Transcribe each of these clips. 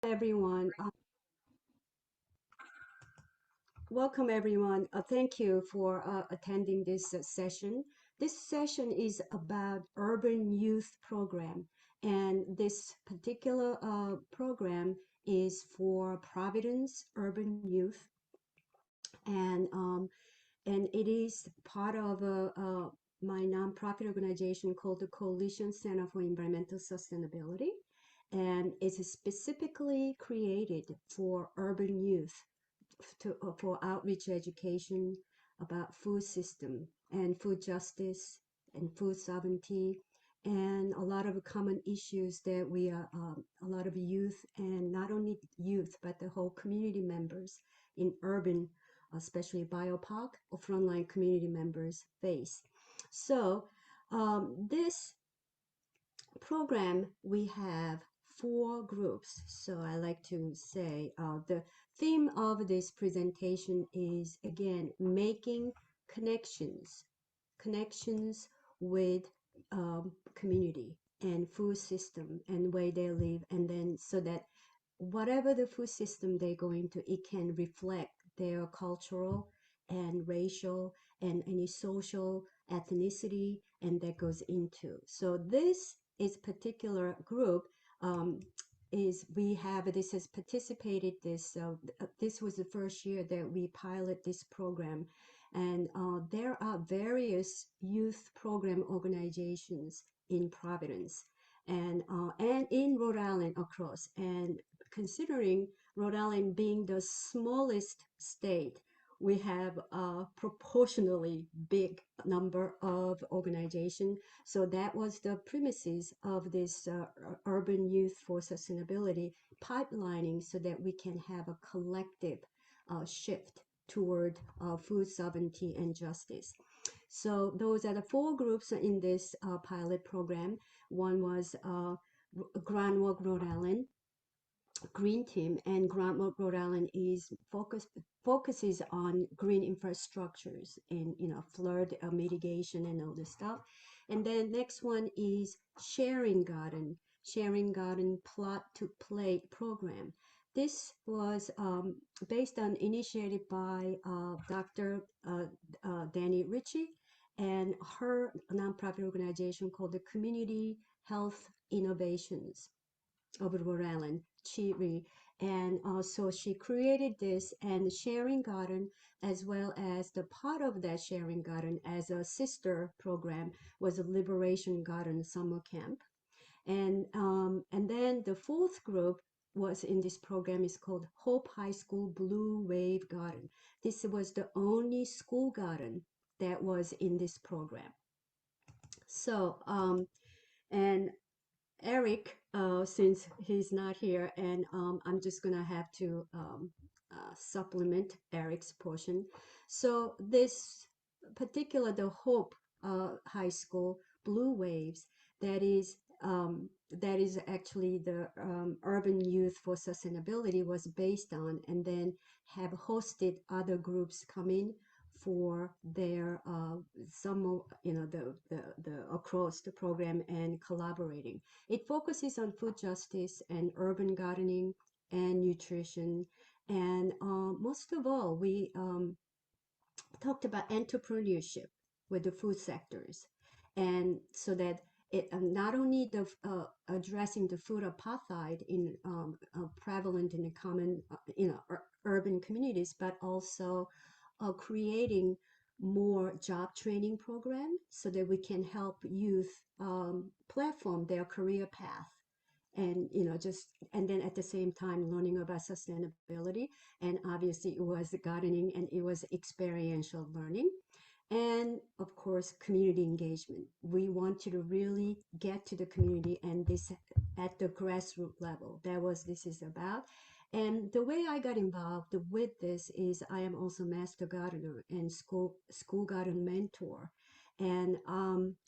Everyone. Welcome, everyone. Thank you for attending this session. This session is about Urban Youth Program, and this particular program is for Providence Urban Youth, and um, and it is part of my nonprofit organization called the Coalition Center for Environmental Sustainability, and it's specifically created for urban youth for outreach education about food system and food justice and food sovereignty and a lot of common issues that we are a lot of youth and not only youth but the whole community members in urban, especially biopark or frontline community members face. So this program, we have four groups. So I like to say the theme of this presentation is again making connections, connections with community and food system and way they live, and then so that whatever the food system they're going to, it can reflect their cultural and racial and any social ethnicity and that goes into. So this is particular group um, is we have this has participated this was the first year that we pilot this program, and there are various youth program organizations in Providence and in Rhode Island across. And considering Rhode Island being the smallest state, we have a proportionally big number of organizations. So that was the premises of this Urban Youth for Sustainability pipelining so that we can have a collective shift toward food sovereignty and justice. So those are the four groups in this pilot program. One was Grand Walk, Rhode Island, Green Team, and Grand Walk, Rhode Island is focuses on green infrastructures and flood mitigation and all this stuff. And then next one is Sharing Garden Plot to Plate program. This was based on initiated by Dr. Danny Ritchie and her nonprofit organization called the Community Health Innovations of Rhode Island, Chiri. And so she created this and Sharing Garden, as well as the part of that Sharing Garden as a sister program was a Liberation Garden summer camp. And then the fourth group was in this program is called Hope High School Blue Wave Garden. This was the only school garden that was in this program. So, and Eric, since he's not here, and I'm just gonna have to supplement Eric's portion. So this particular, the Hope High School Blue Waves, that is actually the Urban Youth for Sustainability was based on, and then have hosted other groups come in for their some the across the program and collaborating. It focuses on food justice and urban gardening and nutrition. And most of all, we talked about entrepreneurship with the food sectors. And so that it not only the addressing the food apartheid in prevalent in the common urban communities, but also creating more job training program so that we can help youth platform their career path and just and then at the same time learning about sustainability, and obviously it was gardening and it was experiential learning, and of course community engagement. We want you to really get to the community and this at the grassroots level. That was this is about. And the way I got involved with this is I am also master gardener and school garden mentor. And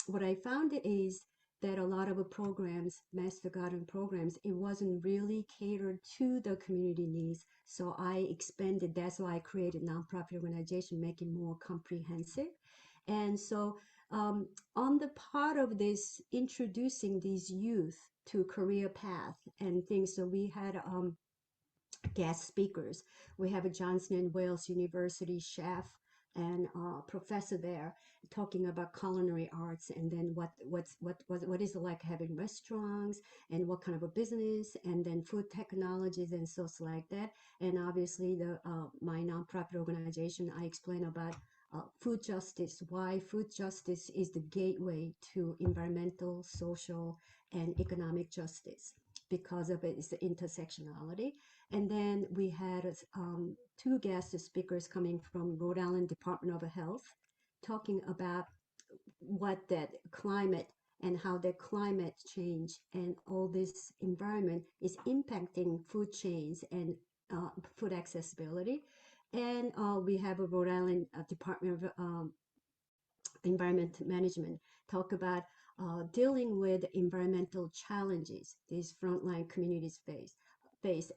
what I found is that a lot of programs, master garden programs, it wasn't really catered to the community needs. So I expanded. That's why I created nonprofit organization, making more comprehensive. And so um, on the part of this introducing these youth to career path and things. So we had guest speakers. We have a Johnson and Wales University chef and professor there talking about culinary arts, and then what is it like having restaurants, and what kind of a business, and then food technologies and so like that. And obviously the my nonprofit organization, I explain about food justice, why food justice is the gateway to environmental, social, and economic justice because of its intersectionality. And then we had two guest speakers coming from Rhode Island Department of Health talking about what that climate and how the climate change and all this environment is impacting food chains and food accessibility. And we have a Rhode Island Department of Environment Management talk about dealing with environmental challenges these frontline communities face.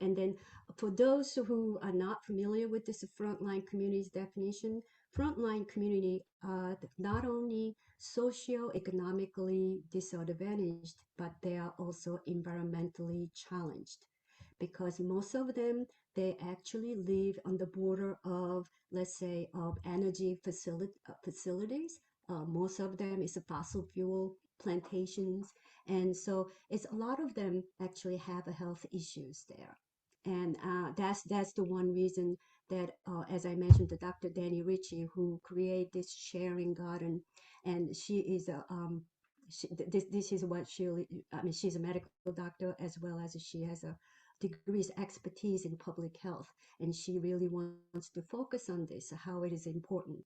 And then for those who are not familiar with this frontline communities definition, frontline community are not only socio-economically disadvantaged, but they are also environmentally challenged because most of them, they actually live on the border of, let's say, of energy facilities. Most of them is fossil fuel plantations. And so it's a lot of them actually have health issues there. And that's the one reason that, as I mentioned, the Dr. Danny Ritchie, who created this sharing garden, and she is a this is what she, I mean, she's a medical doctor as well as she has a degrees expertise in public health, and she really wants to focus on this, how it is important.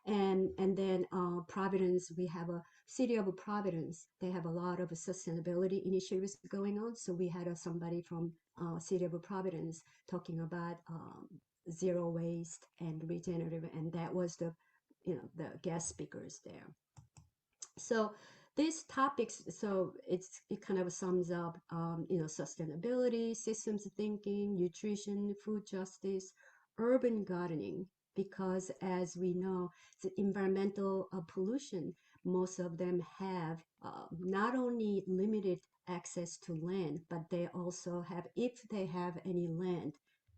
And then Providence, we have a city of Providence. They have a lot of sustainability initiatives going on. So we had somebody from city of Providence talking about zero waste and regenerative, and that was the the guest speakers there. So these topics, so it kind of sums up, sustainability, systems thinking, nutrition, food justice, urban gardening, because as we know, the environmental pollution, most of them have not only limited access to land, but they also have, if they have any land,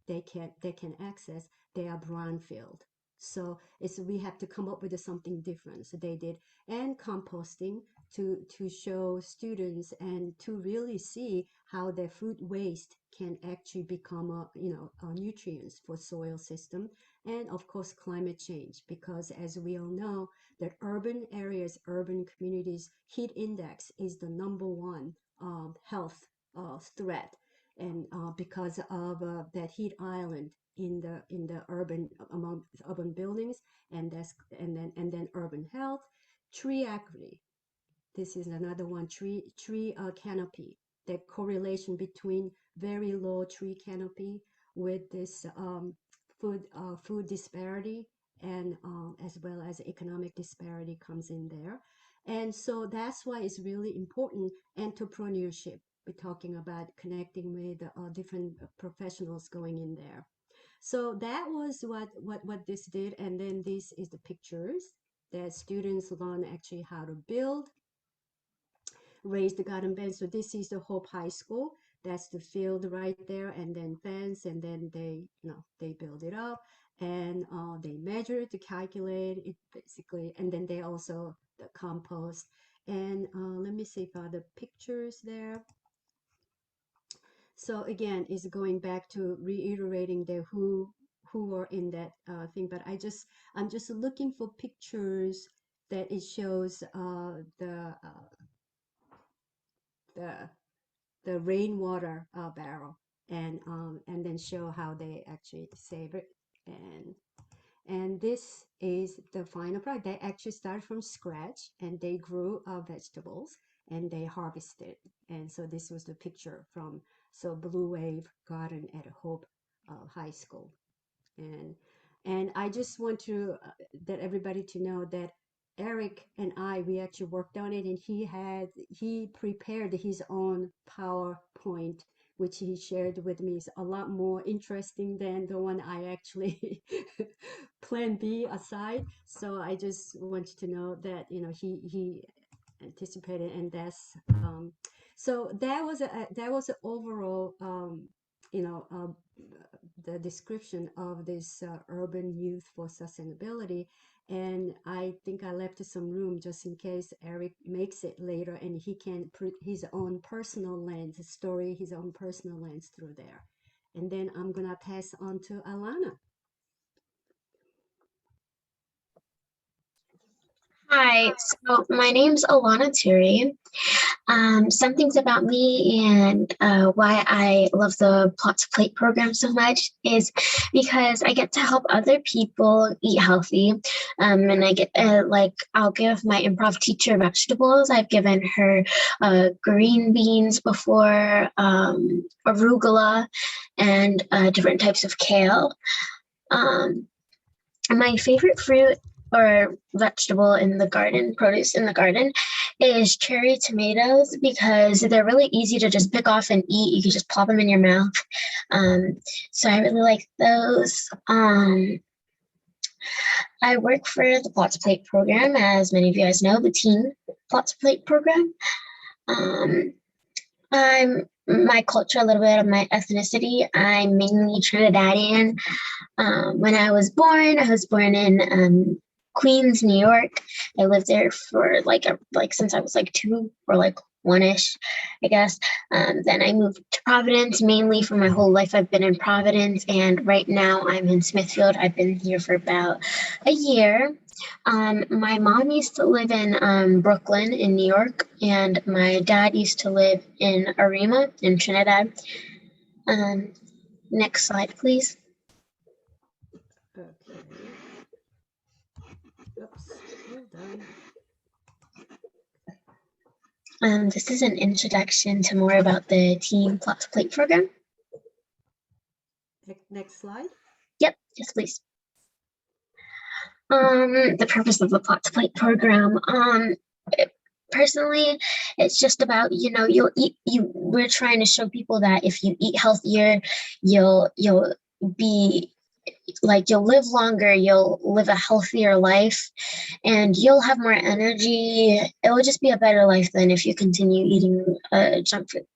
they can access, they are brownfield. So it's we have to come up with something different. So they did, and composting to show students and to really see how their food waste can actually become a nutrients for soil system. And of course climate change, because as we all know that urban areas, urban communities heat index is the number one health threat, and because of that heat island in the urban, among urban buildings. And that's and then urban health, tree equity. This is another one, tree canopy. The correlation between very low tree canopy with this food disparity, and as well as economic disparity comes in there. And so that's why it's really important entrepreneurship. We're talking about connecting with different professionals going in there. So that was what this did. And then this is the pictures that students learn actually how to build, raise the garden bed. So this is the Hope High School. That's the field right there, and then fence, and then they build it up, and they measure it to calculate it basically, and then they also the compost. And let me see if I have the pictures there. So again, is going back to reiterating the who are in that thing. But I'm just looking for pictures that it shows the the rainwater barrel, and then show how they actually save it. And this is the final product. They actually started from scratch, and they grew vegetables, and they harvested. And so this was the picture from Blue Wave Garden at Hope High School. And I just want to that everybody to know that Eric and I, we actually worked on it, and he prepared his own PowerPoint which he shared with me, is a lot more interesting than the one I actually plan B aside. So I just want you to know that he anticipated, and that's so that was an overall you know uh, the description of this urban youth for sustainability. And I think I left some room just in case Eric makes it later and he can put his own personal lens story, his own personal lens through there. And then I'm gonna pass on to Alana. Hi, so my name's Alana Turi. Some things about me and why I love the Plot to Plate program so much is because I get to help other people eat healthy. And I get I'll give my improv teacher vegetables. I've given her green beans before, arugula, and different types of kale. Um, my favorite fruit or vegetable in the garden, produce in the garden, is cherry tomatoes because they're really easy to just pick off and eat. You can just pop them in your mouth. So I really like those. I work for the Plot to Plate program, as many of you guys know, the Teen Plot to Plate program. I'm my culture, a little bit of my ethnicity. I'm mainly Trinidadian. When I was born in Queens, New York. I lived there for since I was like 2 or like 1-ish, I guess. Then I moved to Providence, mainly for my whole life. I've been in Providence, and right now I'm in Smithfield. I've been here for about a year. My mom used to live in Brooklyn in New York, and my dad used to live in Arima in Trinidad. Next slide, please. Okay. Oops, hold on. This is an introduction to more about the Teen Plot to Plate program. Next slide. Yep, yes, please. The purpose of the Plot to Plate program. Personally, it's just about, we're trying to show people that if you eat healthier, you'll be you'll live longer, you'll live a healthier life, and you'll have more energy. It will just be a better life than if you continue eating junk food.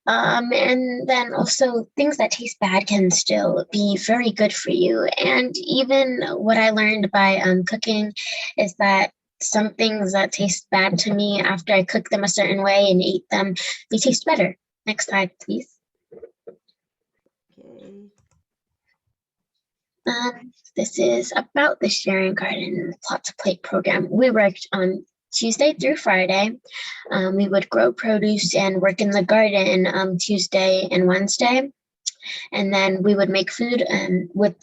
And then also things that taste bad can still be very good for you. And even what I learned by cooking is that some things that taste bad to me, after I cook them a certain way and eat them, they taste better. Next slide, please. Okay. This is about the Sharing Garden Plot to Plate program. We worked on Tuesday through Friday. We would grow produce and work in the garden Tuesday and Wednesday. And then we would make food, and with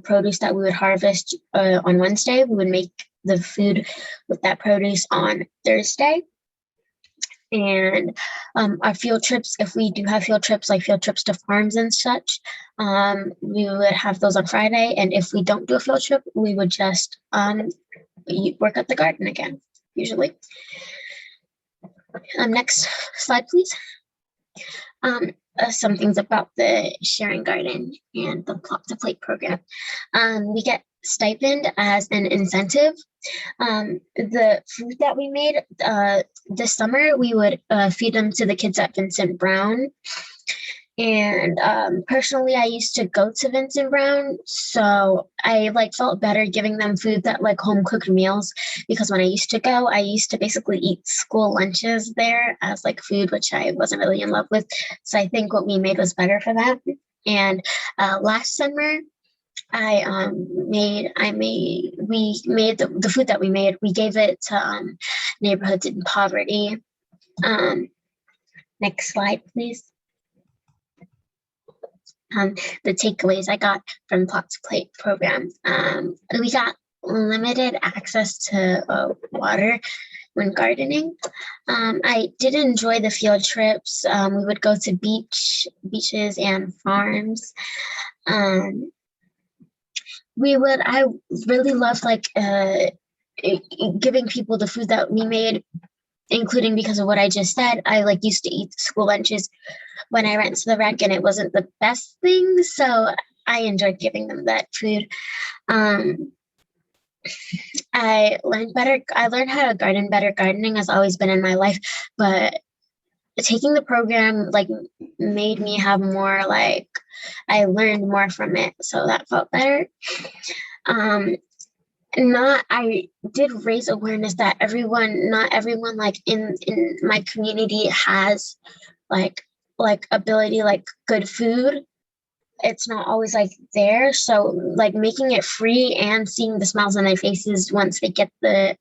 produce that we would harvest on Wednesday, we would make the food with that produce on Thursday. And our field trips, if we do have field trips, like field trips to farms and such, we would have those on Friday. And if we don't do a field trip, we would just work at the garden again, usually. Next slide, please. Some things about the Sharing Garden and the Plot to Plate program. We get stipend as an incentive. The food that we made this summer, we would feed them to the kids at Vincent Brown. And personally, I used to go to Vincent Brown, so I felt better giving them food that home cooked meals, because when I used to go, I used to basically eat school lunches there as food, which I wasn't really in love with. So I think what we made was better for that. And last summer, we made the food that we made. We gave it to neighborhoods in poverty. Next slide, please. The takeaways I got from Plot to Plate program. We got limited access to water when gardening. I did enjoy the field trips. We would go to beaches and farms. I really loved giving people the food that we made. including because of what I just said. I like used to eat school lunches when I went to the rec, and it wasn't the best thing, so I enjoyed giving them that food. Um, I learned better. I learned how to garden better. Gardening has always been in my life, but taking the program like made me have more like I learned more from it, so that felt better. Um, not I did raise awareness that not everyone like in my community has like ability like good food. It's not always like there, so like making it free and seeing the smiles on their faces once they get the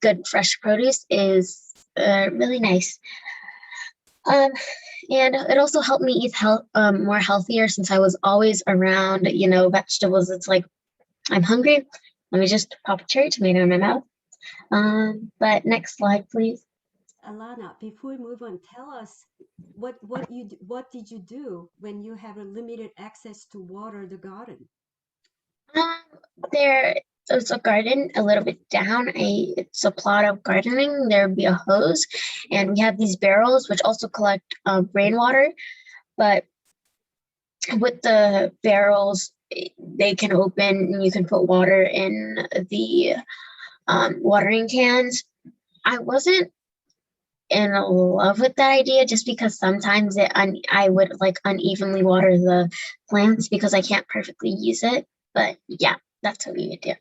good fresh produce is really nice. um and it also helped me eat more healthier, since I was always around vegetables. It's like I'm hungry, let me just pop a cherry tomato in my mouth. But next slide, please. Alana, before we move on, tell us what did you do when you have a limited access to water the garden? Um, there's a garden a little bit down. It's a plot of gardening. There'd be a hose, and we have these barrels which also collect rainwater. But with the barrels, they can open, and you can put water in the watering cans. I wasn't in love with that idea, just because sometimes I would like unevenly water the plants because I can't perfectly use it. But yeah, that's what we would do.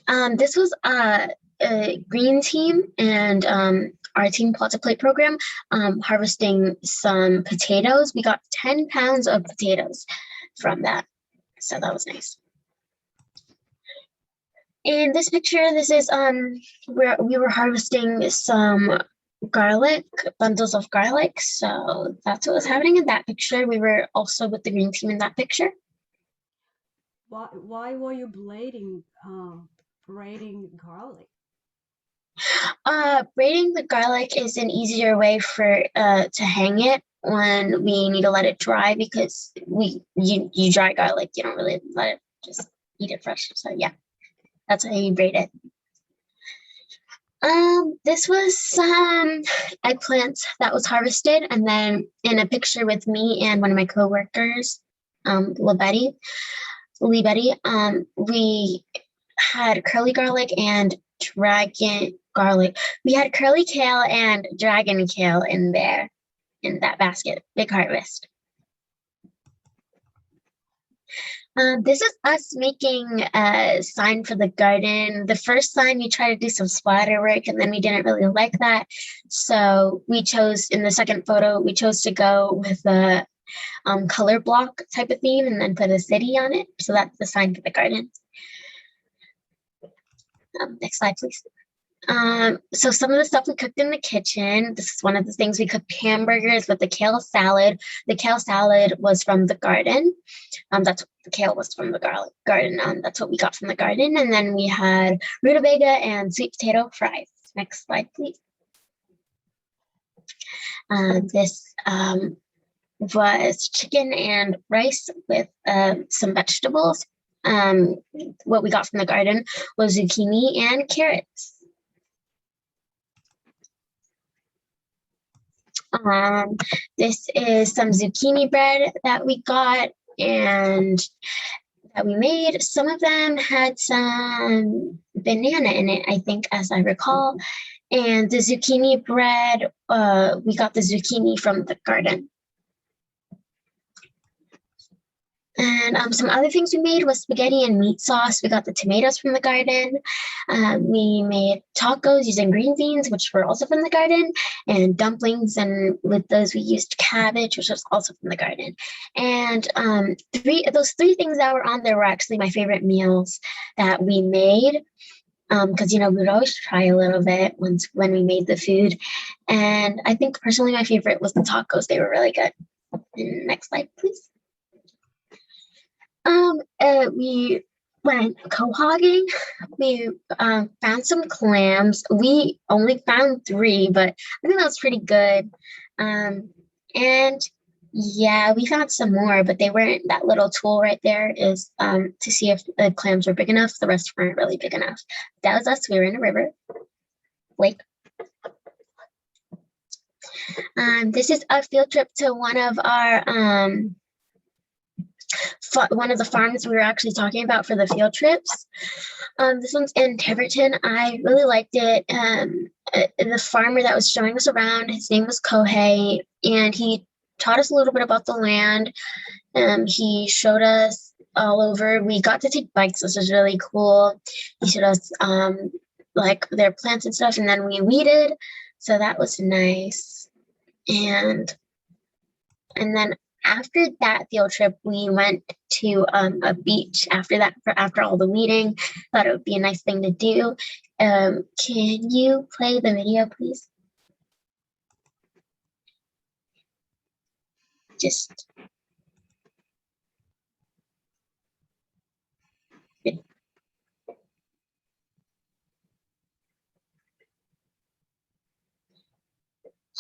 Okay. This was a green team and our team Plot to Plate program harvesting some potatoes. We got 10 pounds of potatoes from that, so that was nice. In this picture, this is where we were harvesting some garlic, bundles of garlic. So that's what was happening in that picture. We were also with the green team in that picture. Why were you braiding garlic? Braiding the garlic is an easier way for to hang it when we need to let it dry, because you dry garlic, you don't really let it just eat it fresh. So yeah, that's how you braid it. This was some eggplants that was harvested, and then in a picture with me and one of my coworkers, Lee Betty, we had curly garlic and dragon garlic. We had curly kale and dragon kale in there in that basket. Big harvest. This is us making a sign for the garden. The first sign, we tried to do some splatter work, and then we didn't really like that. So we chose, in the second photo, we chose to go with a color block type of theme and then put a city on it. So that's the sign for the garden. Next slide, please. So some of the stuff we cooked in the kitchen, this is one of the things. We cooked hamburgers with the kale salad. The kale salad was from the garden. That's the kale was from the garden. That's what we got from the garden. And then we had rutabaga and sweet potato fries. Next slide, please. This was chicken and rice with some vegetables. What we got from the garden was zucchini and carrots. This is some zucchini bread that we got and that we made. Some of them had some banana in it, I think, as I recall. And the zucchini bread, we got the zucchini from the garden. And some other things we made was spaghetti and meat sauce. We got the tomatoes from the garden. We made tacos using green beans, which were also from the garden, and dumplings. And with those, we used cabbage, which was also from the garden. And those three things that were on there were actually my favorite meals that we made. Because we would always try a little bit when we made the food. And I think personally my favorite was the tacos. They were really good. Next slide, please. We went quahogging. We found some clams. We only found 3, but I think that was pretty good. And Yeah, we found some more, but they weren't. That little tool right there is to see if the clams were big enough. The rest weren't really big enough. That was us. We were in a river, lake. This is a field trip to one of our one of the farms we were actually talking about for the field trips. This one's in Tiverton. I really liked it. The farmer that was showing us around, his name was Kohei, and he taught us a little bit about the land. He showed us all over. We got to take bikes, which was really cool. He showed us like their plants and stuff, and then we weeded, so that was nice. And then after that field trip, we went to a beach after that, after all the weeding. Thought it would be a nice thing to do. Can you play the video, please? Just.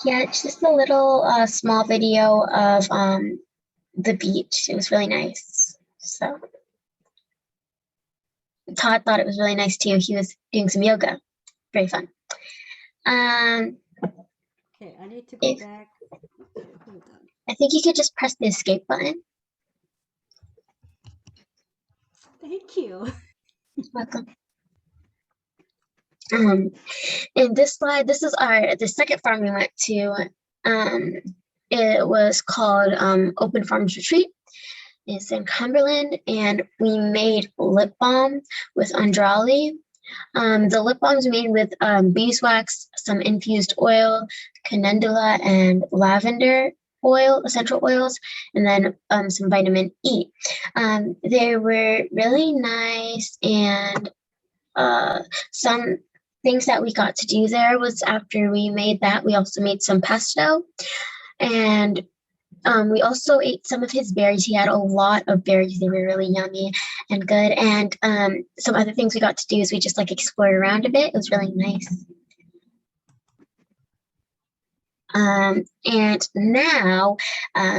Yeah, it's just a little small video of the beach. It was really nice. So Todd thought it was really nice too. He was doing some yoga. Very fun. Okay, I need to go back. Hold on. I think you could just press the escape button. Thank you. Welcome. In this slide, this is the second farm we went to. It was called Open Farms Retreat. It's in Cumberland, and we made lip balm with Andrali. The lip balm is made with beeswax, some infused oil, calendula, and lavender oil, essential oils, and then some vitamin E. They were really nice, and some things that we got to do there was after we made that, we also made some pesto, and we also ate some of his berries. He had a lot of berries. They were really yummy and good. And some other things we got to do is we just like explored around a bit. It was really nice. And now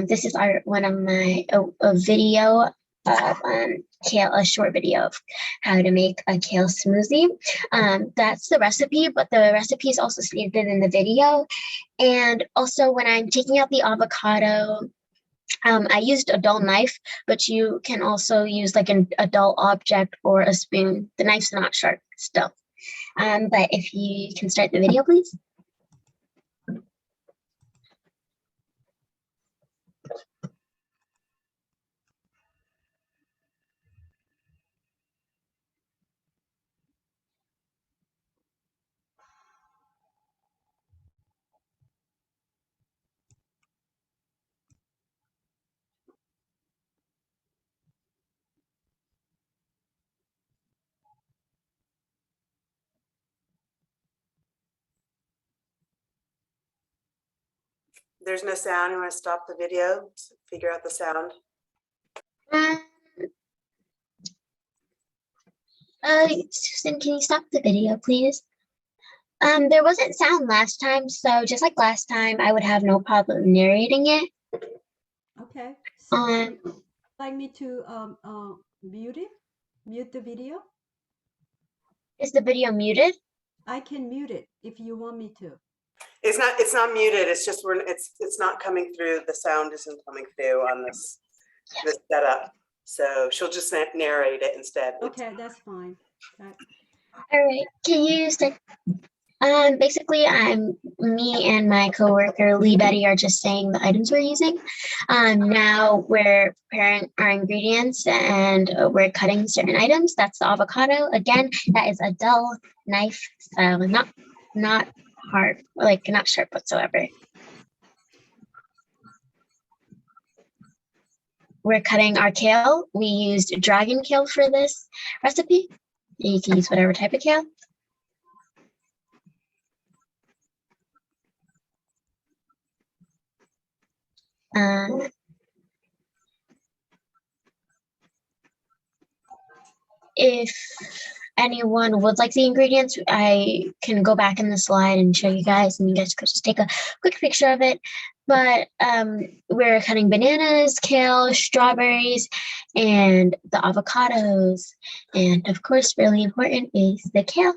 this is one of my a video of kale, a short video of how to make a kale smoothie. That's the recipe, but the recipe is also stated in the video. And also when I'm taking out the avocado, I used a dull knife, but you can also use like a dull object or a spoon. The knife's not sharp still. But if you can start the video, please. There's no sound. You want to stop the video? Figure out the sound. Susan, can you stop the video, please? There wasn't sound last time, so just like last time, I would have no problem narrating it. Okay. So like me to mute it? Mute the video? Is the video muted? I can mute it if you want me to. It's not muted. It's just it's not coming through. The sound isn't coming through on this setup. So she'll just narrate it instead. Okay, that's fine. All right. Can you start? Basically, me and my coworker Lee Betty are just saying the items we're using. Now we're preparing our ingredients and we're cutting certain items. That's the avocado. Again, that is a dull knife, so not hard, like not sharp whatsoever. We're cutting our kale. We used dragon kale for this recipe. You can use whatever type of kale. If anyone would like the ingredients, I can go back in the slide and show you guys, and you guys could just take a quick picture of it. But we're cutting bananas, kale, strawberries, and the avocados. And of course, really important is the kale.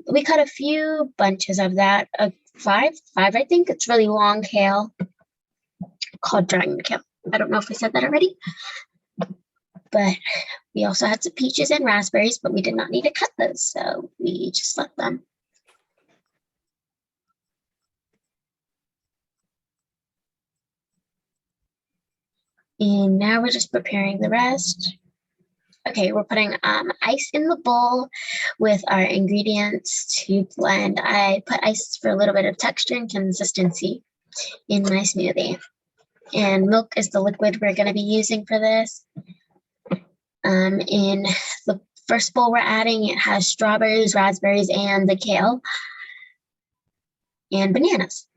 We cut a few bunches of that, five, I think. It's really long kale called dragon kale. I don't know if I said that already. But we also had some peaches and raspberries, but we did not need to cut those, so we just left them. And now we're just preparing the rest. Okay, we're putting ice in the bowl with our ingredients to blend. I put ice for a little bit of texture and consistency in my smoothie. And milk is the liquid we're going to be using for this. In the first bowl we're adding, it has strawberries, raspberries, and the kale, and bananas.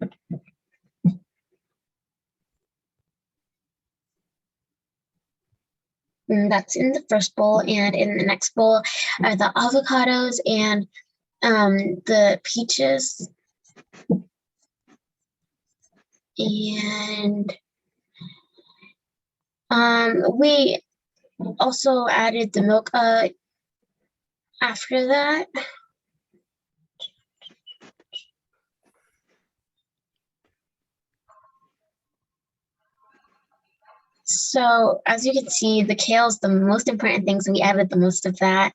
And that's in the first bowl, and in the next bowl are the avocados and the peaches. And we also added the milk after that. So as you can see, the kale is the most important thing, so we added the most of that.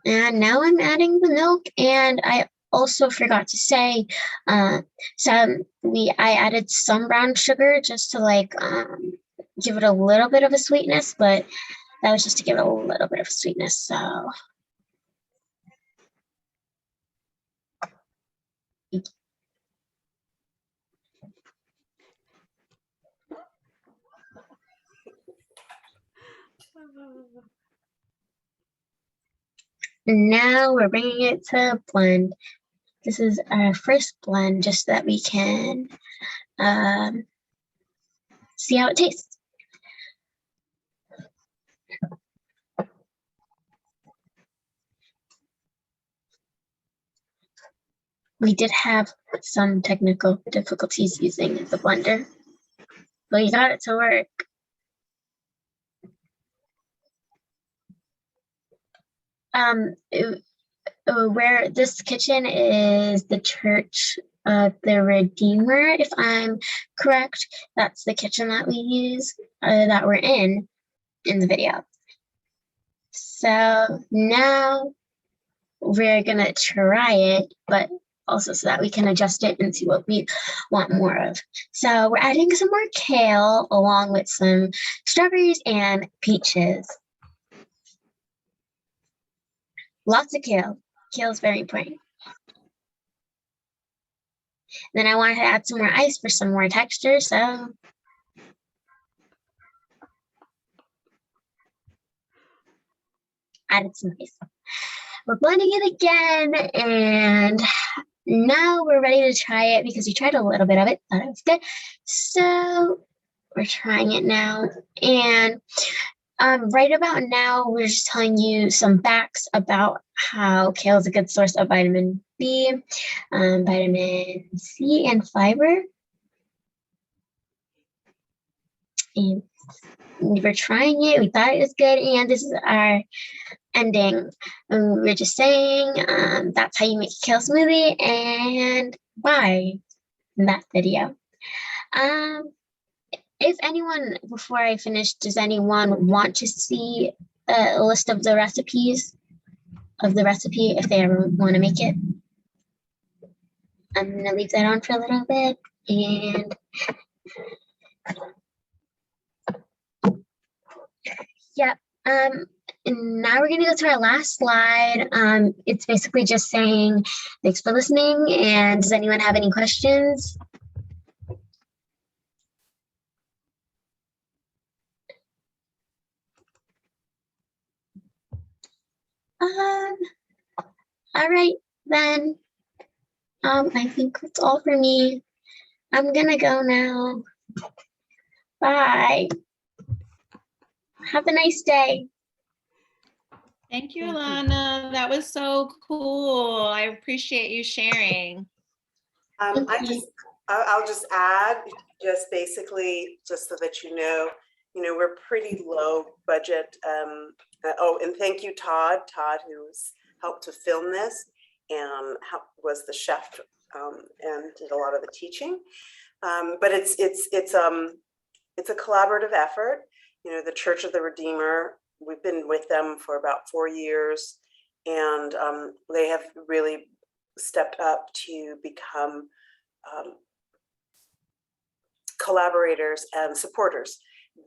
And now I'm adding the milk, and I also forgot to say, I added some brown sugar just to give it a little bit of a sweetness, but that was just to give it a little bit of sweetness. So now we're bringing it to blend. This is our first blend, just so that we can see how it tastes. We did have some technical difficulties using the blender, but we got it to work. Where this kitchen is the Church of the Redeemer, if I'm correct. That's the kitchen that we use, that we're in the video. So now we're gonna try it, but also so that we can adjust it and see what we want more of. So we're adding some more kale along with some strawberries and peaches. Lots of kale. Kale is very important. Then I wanted to add some more ice for some more texture, so added some ice. We're blending it again, and now we're ready to try it because we tried a little bit of it, thought it was good. So we're trying it now, and right about now, we're just telling you some facts about how kale is a good source of vitamin B, vitamin C, and fiber. And we were trying it, we thought it was good, and this is our ending. We're just saying that's how you make a kale smoothie and why in that video. If anyone, before I finish, does anyone want to see a list of the recipes of the recipe if they ever want to make it? I'm going to leave that on for a little bit. And yeah, now we're going to go to our last slide. It's basically just saying thanks for listening. And does anyone have any questions? All right, then. I think that's all for me. I'm gonna go now. Bye. Have a nice day. Thank you, Thank you. Alana. That was so cool. I appreciate you sharing. I'll just add, just basically, just so that we're pretty low budget. Oh, and thank you, Todd, who's helped to film this and was the chef and did a lot of the teaching. But it's a collaborative effort. The Church of the Redeemer, we've been with them for about 4 years, and they have really stepped up to become collaborators and supporters.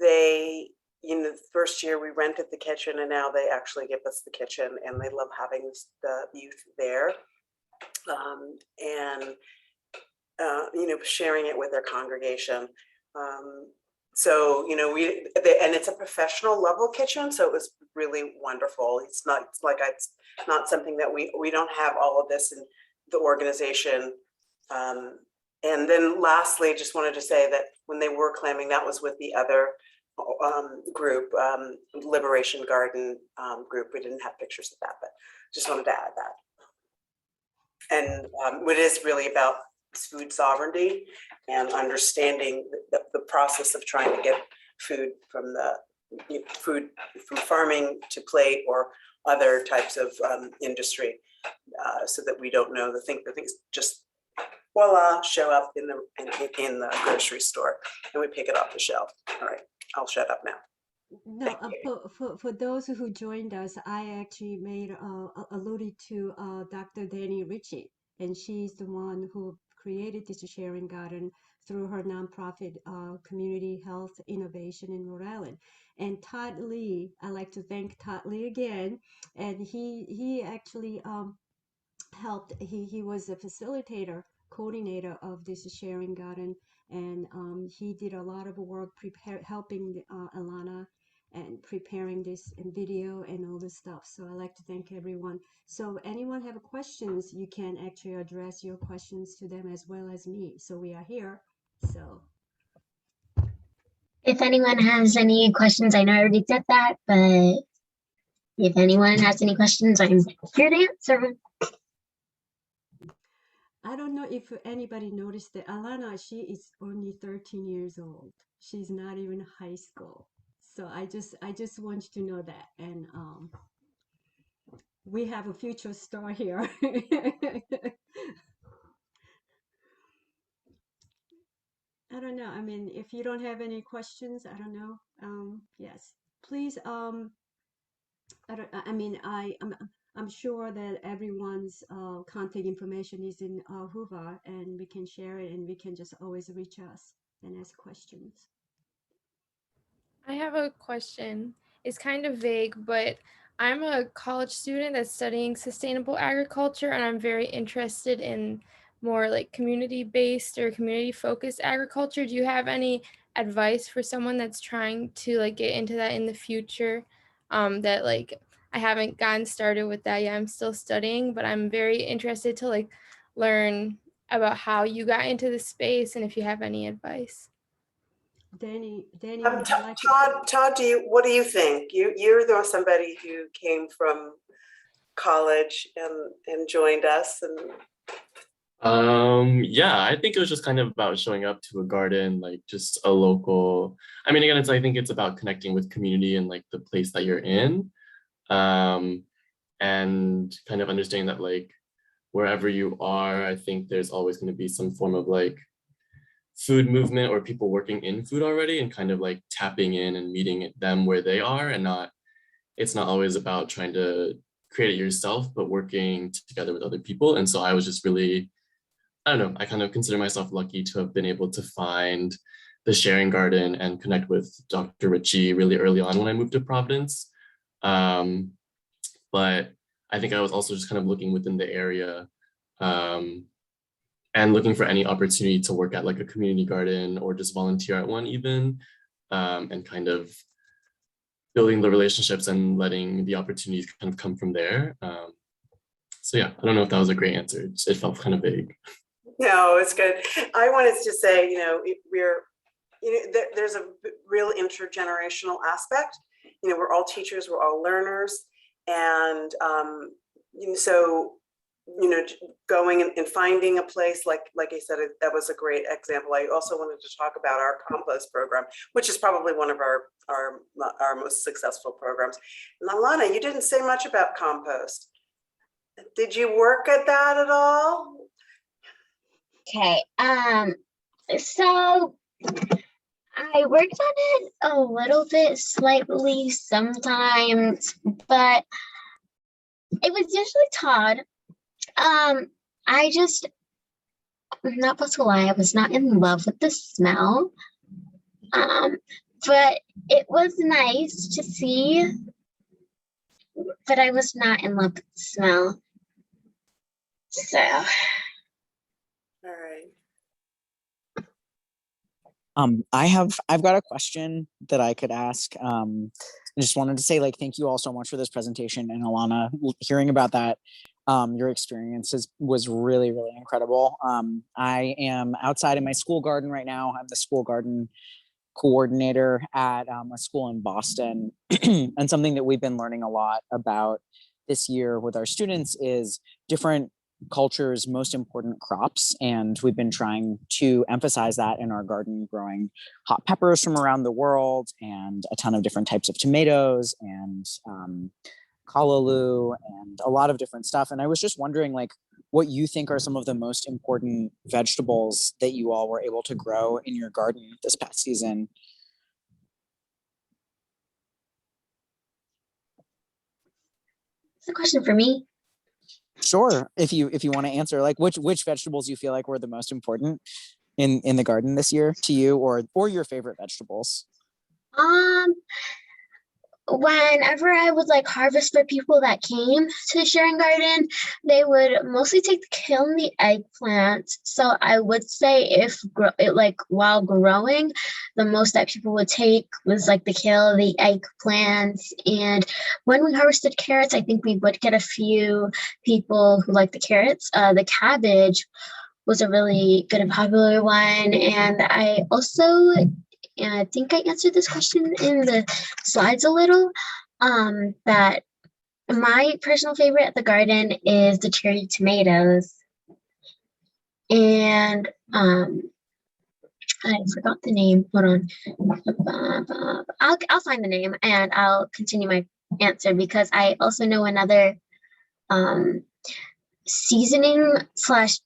They, the first year we rented the kitchen, and now they actually give us the kitchen, and they love having the youth there, and sharing it with their congregation. So and it's a professional level kitchen, so it was really wonderful. It's not something that we don't have all of this in the organization. And then lastly, just wanted to say that when they were clamming, that was with the other group, Liberation Garden group. We didn't have pictures of that, but just wanted to add that. And what it is really about food sovereignty and understanding the process of trying to get food from farming to plate or other types of industry, so that we don't know the things just voila show up in the grocery store and we pick it off the shelf. All right, I'll shut up now. No, for those who joined us, I actually alluded to Dr. Danny Ritchie, and she's the one who created this sharing garden through her nonprofit Community Health Innovation in Rhode Island. And Todd Lee, I'd like to thank Todd Lee again, and he actually helped. He was a facilitator, coordinator of this sharing garden, and he did a lot of work helping Alana and preparing this video and all this stuff. So I'd like to thank everyone. So anyone have questions, you can actually address your questions to them as well as me. So we are here. So if anyone has any questions, I know I already did that, but if anyone has any questions, I'm here to answer them. I don't know if anybody noticed that Alana, she is only 13 years old. She's not even high school. So I just want you to know that. And we have a future star here. I don't know. I mean, if you don't have any questions, I don't know. Yes, please. I'm sure that everyone's contact information is in Whova, and we can share it, and we can just always reach us and ask questions. I have a question. It's kind of vague, but I'm a college student that's studying sustainable agriculture, and I'm very interested in more like community-based or community-focused agriculture. Do you have any advice for someone that's trying to like get into that in the future? That like I haven't gotten started with that yet. I'm still studying, but I'm very interested to like learn about how you got into the space and if you have any advice. Danny, would Todd, you like to... what do you think? You're somebody who came from college and joined us, and yeah, I think it was just kind of about showing up to a garden, like just a local. I mean, again, I think it's about connecting with community and like the place that you're in, and kind of understanding that like wherever you are, I think there's always going to be some form of like food movement or people working in food already, and kind of like tapping in and meeting them where they are, and it's not always about trying to create it yourself, but working together with other people. And so I was just really, I don't know, I kind of consider myself lucky to have been able to find the sharing garden and connect with Dr. Ritchie really early on when I moved to Providence. But I think I was also just kind of looking within the area, and looking for any opportunity to work at like a community garden or just volunteer at one even, and kind of building the relationships and letting the opportunities kind of come from there. So yeah, I don't know if that was a great answer. It felt kind of vague. No, it's good. I wanted to say, there's a real intergenerational aspect. We're all teachers, we're all learners, And, so, going and finding a place, like I said, that was a great example. I also wanted to talk about our compost program, which is probably one of our most successful programs. And Alana, you didn't say much about compost. Did you work at that at all? Okay. So I worked on it a little bit, slightly sometimes, but it was usually Todd. I just, not supposed to lie, I was not in love with the smell. But it was nice to see, but I was not in love with the smell. So, All right. I've got a question that I could ask. I just wanted to say, like, thank you all so much for this presentation. And Alana, hearing about that, your experiences was really, really incredible. I am outside in my school garden right now. I'm the school garden coordinator at a school in Boston. And something that we've been learning a lot about this year with our students is different culture's most important crops. And we've been trying to emphasize that in our garden, growing hot peppers from around the world and a ton of different types of tomatoes and callaloo and a lot of different stuff. And I was just wondering, like, what you think are some of the most important vegetables that you all were able to grow in your garden this past season. it's a question for me. Sure, if you want to answer, like, which vegetables you feel like were the most important in the garden this year to you, or your favorite vegetables. Whenever I would like harvest for people that came to the sharing garden, they would mostly kill the eggplant. So I would say while growing, the most that people would take was like the kill the eggplants. And when we harvested carrots, I think we would get a few people who like the carrots. The cabbage was a really good and popular one. And I also, and I think I answered this question in the slides a little, that my personal favorite at the garden is the cherry tomatoes. And I forgot the name. Hold on. I'll find the name and I'll continue my answer because I also know another seasoning slash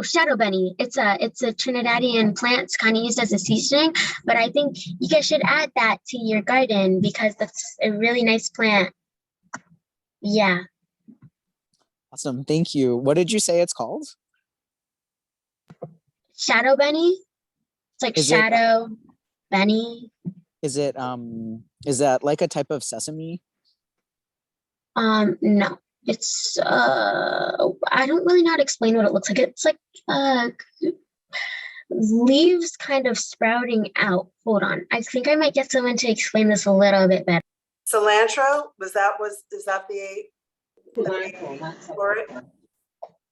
shadow bunny. It's a Trinidadian plant. It's kind of used as a seasoning, but I think you guys should add that to your garden because that's a really nice plant. Yeah. Awesome, thank you. What did you say it's called? Shadow bunny. It's like shadow bunny. Is it is that like a type of sesame? No. It's I don't really know how to explain what it looks like. It's like leaves kind of sprouting out. Hold on. I think I might get someone to explain this a little bit better. Cilantro, is that the name for it?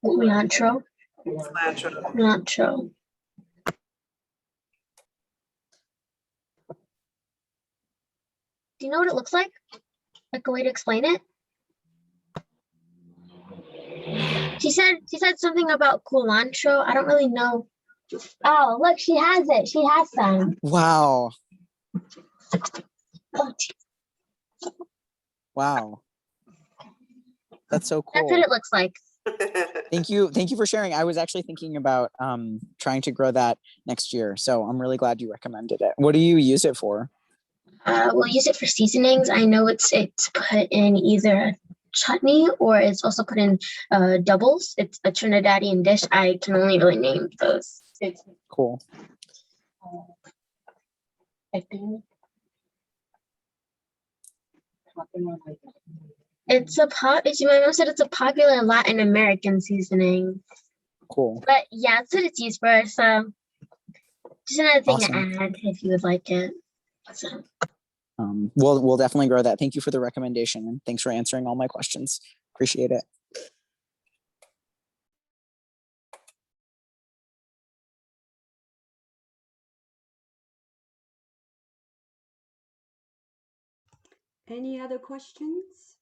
Cilantro. Cilantro. Cilantro. Do you know what it looks like? Like a way to explain it? She said something about culantro. I don't really know. Oh, look, she has it. She has some. Wow. Oh, Wow. That's so cool. that's what it looks like. Thank you for sharing. I was actually thinking about trying to grow that next year, so I'm really glad you recommended it. What do you use it for? We'll use it for seasonings. I know it's put in either a chutney or it's also put in doubles. It's a Trinidadian dish. I can only really name those. Cool. I think it's my mom said it's a popular Latin American seasoning. Cool. But yeah, that's what it's used for. So just another thing Awesome. to add if you would like it. So. We'll definitely grow that. Thank you for the recommendation and thanks for answering all my questions. Appreciate it. Any other questions?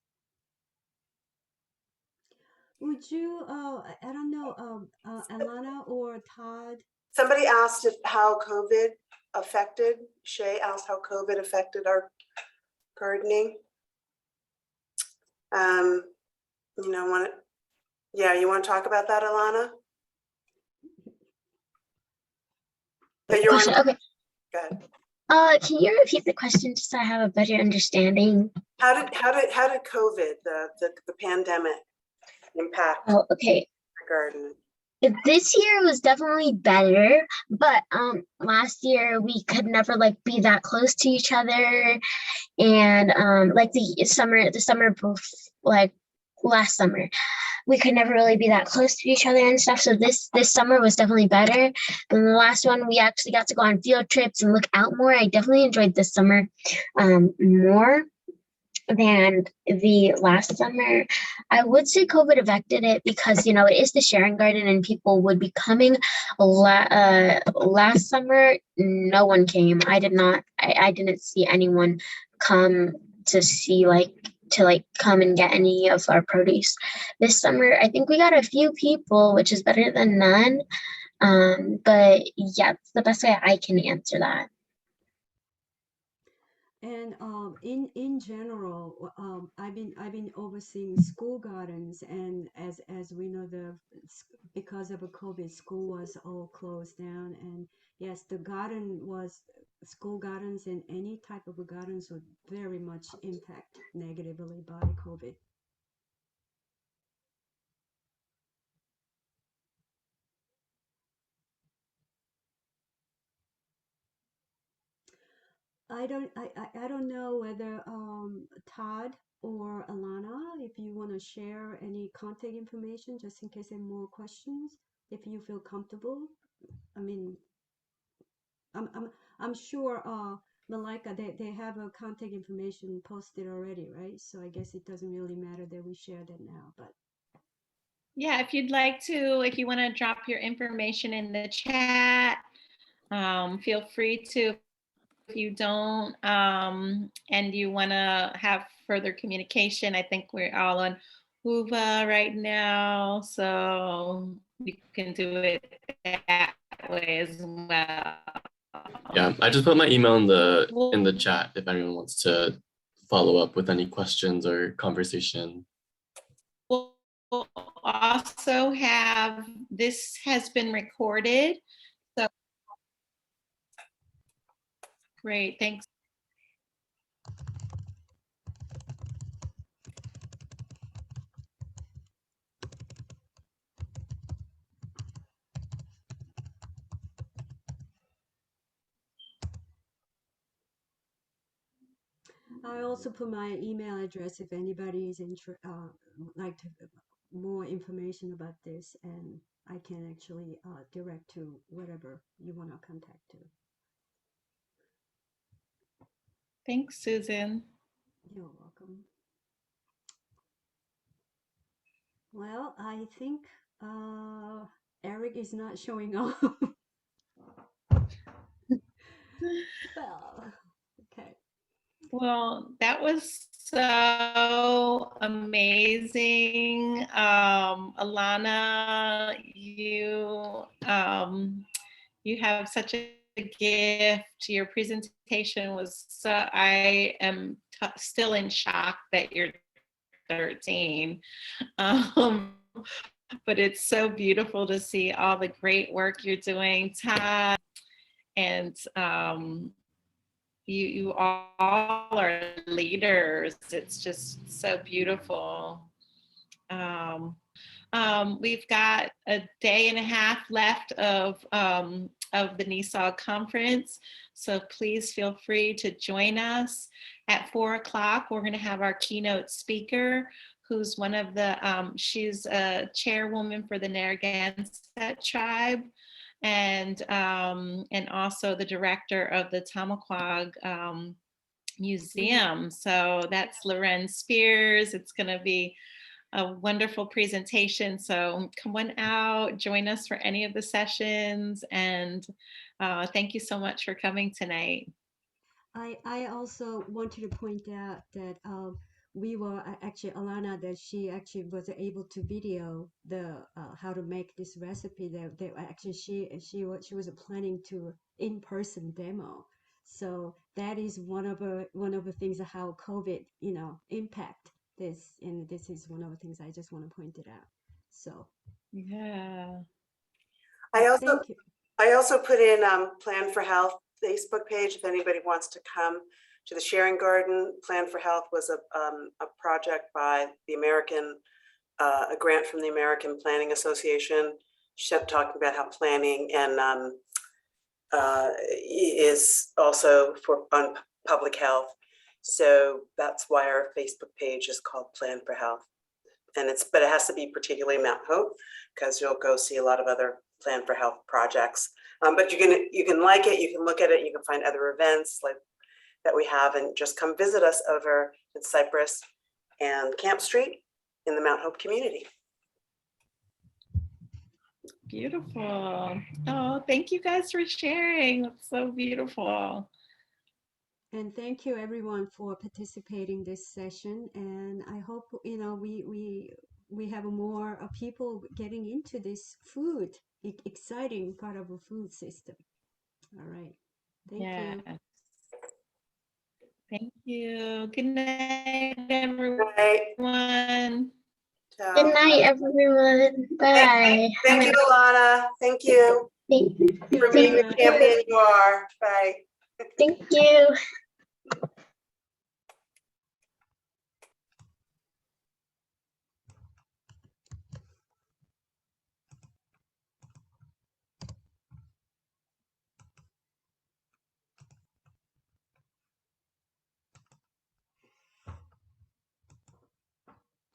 would you, I don't know, Alana or Todd? Somebody asked how COVID affected, Shay asked how COVID affected our gardening. You know, you want to talk about that, Alana? But you're on, Question, okay. go ahead. Can you repeat the question just so I have a better understanding? How did COVID, the pandemic, impact Oh, okay. the garden? This year was definitely better, but last year we could never like be that close to each other, and like the summer like last summer we could never really be that close to each other and stuff. So this summer was definitely better. And the last one we actually got to go on field trips and look out more. I definitely enjoyed this summer more than the last summer. I would say COVID affected it because, you know, it is the sharing garden and people would be coming. Last summer, no one came. I didn't see anyone come to see to come and get any of our produce. This summer, I think we got a few people, which is better than none. But yeah, it's the best way I can answer that. And in general, I've been overseeing school gardens, and as we know, because of a COVID, school was all closed down. And yes, school gardens and any type of gardens were very much impacted negatively by COVID. I don't know whether Todd or Alana, if you want to share any contact information, just in case there are more questions, if you feel comfortable. I mean, I'm sure Malika, they have a contact information posted already, right? So I guess it doesn't really matter that we share that now, but Yeah, if you'd like to, if you want to drop your information in the chat, feel free to. If you don't, and you want to have further communication, I think we're all on Whova right now, so you can do it that way as well. Yeah, I just put my email in the chat if anyone wants to follow up with any questions or conversation. We'll also have, this has been recorded, so great, thanks. I also put my email address if anybody is like to more information about this, and I can actually direct to whatever you want to contact to. Thanks, Susan. You're welcome. Well, I think Eric is not showing up. Well, okay. Well, that was so amazing. Alana, you have such a gift. Your presentation was so, I am still in shock that you're 13. But it's so beautiful to see all the great work you're doing, Todd. And you all are leaders. It's just so beautiful. We've got a day and a half left of the NESAW conference, so please feel free to join us. At 4 o'clock, we're going to have our keynote speaker, who's one of the, she's a chairwoman for the Narragansett tribe, and also the director of the Tamaquag Museum. So that's Loren Spears. It's going to be a wonderful presentation. So come on out, join us for any of the sessions, and thank you so much for coming tonight. I also wanted to point out that we were actually Alana, that she actually was able to video the how to make this recipe. That actually she was planning to in-person demo. So that is one of the things of how COVID, impact this, and this is one of the things I just want to point it out. So Yeah. I also, thank you. I also put in Plan for Health Facebook page if anybody wants to come to the Sharing Garden. Plan for Health was a project by the American, a grant from the American Planning Association. She kept talking about how planning and is also for on public health. So that's why our Facebook page is called Plan for Health. And but it has to be particularly Mount Hope, because you'll go see a lot of other Plan for Health projects. But you can like it, you can look at it, you can find other events like that we have, and just come visit us over in Cypress and Camp Street in the Mount Hope community. Beautiful. Oh, thank you guys for sharing. That's so beautiful. And thank you everyone for participating this session. And I hope, we have more people getting into this food, exciting part of a food system. All right. Thank you. Thank you. Good night, everyone. Right. Good night, everyone. Bye. Thank you, Alana. Thank you Thank for being the champion you are. Bye. you.